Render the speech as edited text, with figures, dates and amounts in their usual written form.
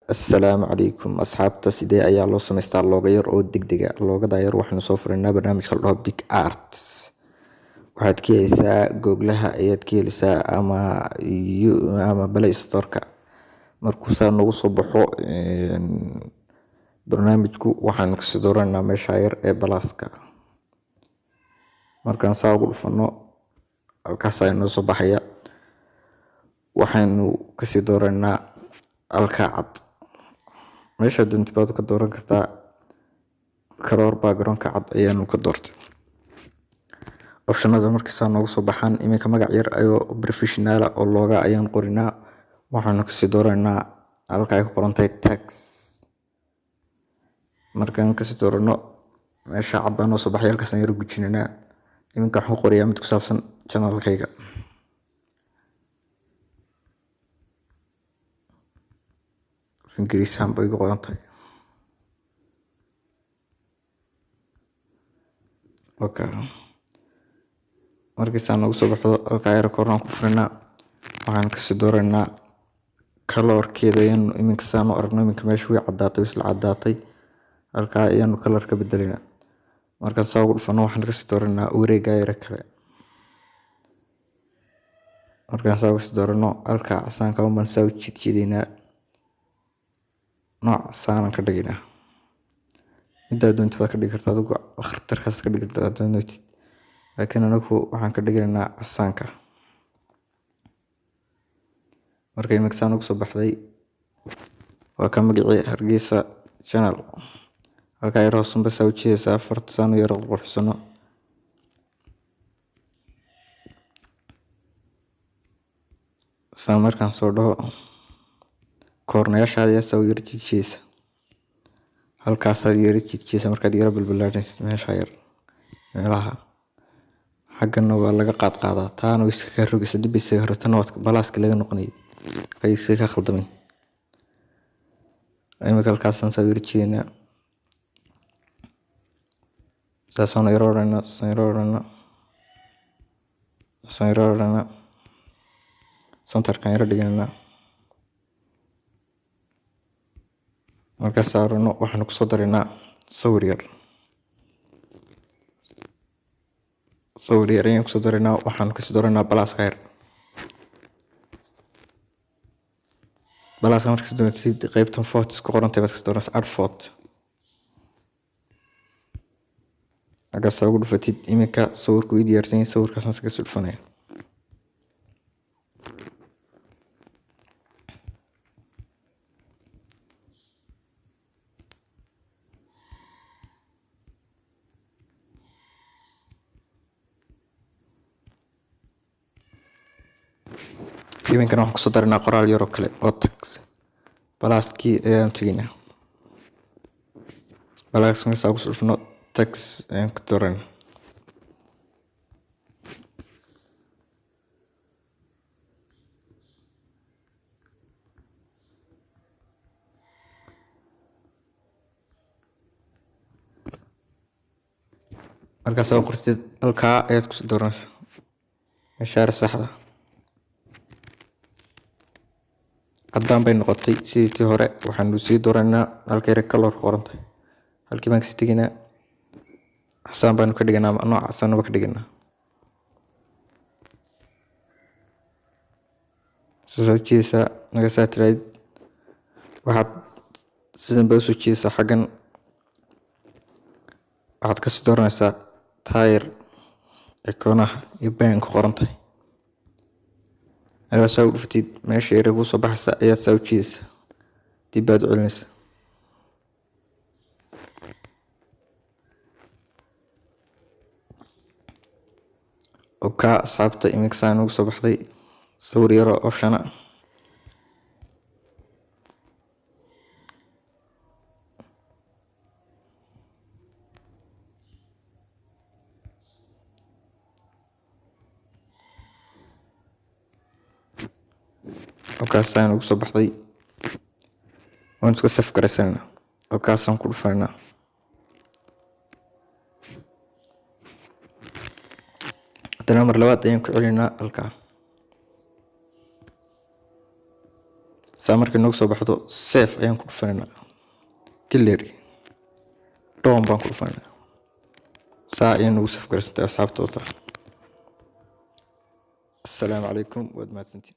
Assalaamu calaykum asxaabta sidee ayaa loo samaystaa looga yar oo degdega loogada yar waxaanu soo furaynaa barnaamijka la dhaho Big Arts. Waxaad ka helaysaa googlaha ayaad ka helaysaa ama Play Store-ka. Markuu saa nagu soo baxo barnaamijku waxaan kasii dooranaa meesha yar ee balaaska. Markaan saa ugu dhufano halkaas ayaa noo soo baxaya. Waxaanu kasii dooranaa halka cad. meesha doonti baad ka dooran kartaa color background-ka cad ayaanu ka doortay. Optionada markii saa noogu soo baxaan iminka magac yar ayuu professional oo looga ayaan qorinaa. Waxaanu kasii dooranaa halka ay ku qoran tahay tax. Markaan kasii doorano meesha cad baan noo soo baxay halkaas ayaan yar gujinanaa. Iminka waxaan qoriyaa mid ku saabsan channel-kayga. Ingiriisiyan bay ugu qoran tahay. Markii saa noogu soo baxdo halka yar kornaan ku furanaa waxaan kasii dooranaa color-keeda ayaan iminka saan u aragno iminka meesha way caddaatay isla caddaatay halka ayaanu color ka bedelinaa. Markaan saa ugu dhufano waxaan kasii dooranaa wareegga yar kale. Markaan saa ugu sii doorano halka casaanka uma saa u jiidjiidinaa nooc saanan ka dhiginaa. Midda doonti baad ka dhigi kartaa adigu akhtarkaas ka dhigi kartaa doonti. Laakiin anagu waxaan ka dhigaynaa casaanka. Markay iminka saan ugu soo baxday waa ka magacii Hargeysa channel. Halka yar hoos unba saa u jiidaysaa farta saan u yar quruxsano. Saa markaan soo dhaho koornayaasha ayaa saa u yar jiidjiidaysa. Halkaas aad yar jiidjiidaysa markaad yara balbalaadhinaysid meesha yar meelaha xaggana waa laga qaadqaadaa taana way iska rogaysa dib isaga hortana waad balaaska laga noqonay ay iska khaldamin. Iminka halkaas aan saa u yar jiidaynaa. Saasaan yar odhanaa centerkan yar dhiganaa. Markaas saarno waxaan ku soo darinaa sawir yar. Ayaan ku soo darinaa waxaan kasii dooranaa balaaska yar. Balaaska markii doonaysid qaybtan photos ku qoran tahay baad kasii dooranaysaa add photo. Halkaas ugu dhufatid iminka sawirku ii diyaarsan yahay sawirkaasna iska soo dhufanaya. Iminkan waxaan ku soo darinaa qoraal yar oo kale oo tax. Balaaskii ayaan teginaa. Balaaska markii saa ugu soo dhufno tax ayaan ka dooranaa. Markaas oo qortid halka ayaad ku soo dooranaysaa meesha saxda. Haddaan bay noqotay sidii hore waxaanu sii dooranaa halka yar color qoran tahay. Halkii baan kasii teginaa casaan baanu ka dhiganaa ama nooc casaan ka dhiganaa. Soo jiidaysaa naga saa tirayd waxaad sidan bay soo jiidaysaa xaggan waxaad kasii dooranaysaa tire ikonaha iyo baan ku qoran tahay. Halkaas u dhuftid meesha yar ugu soo baxaysa ayaad saa u jiidaysaa dib baad u celinaysaa. Asxaabta iminka saan ugu soo baxday sawir yar oo option ah. Halkaas saan ugu soo baxday waan iska save garaysanaa. Halkaasaan ku dhufanaa. Haddana mar labaad ayaan ku celinaa halka. saa markay nagu soo baxdo safe ayaan ku dhufanayna cleary doon baan ku dhufanayna saa ayaan nagu safgarsantay asxaabtoota. Assalaamu calaykum waad mahadsantiin.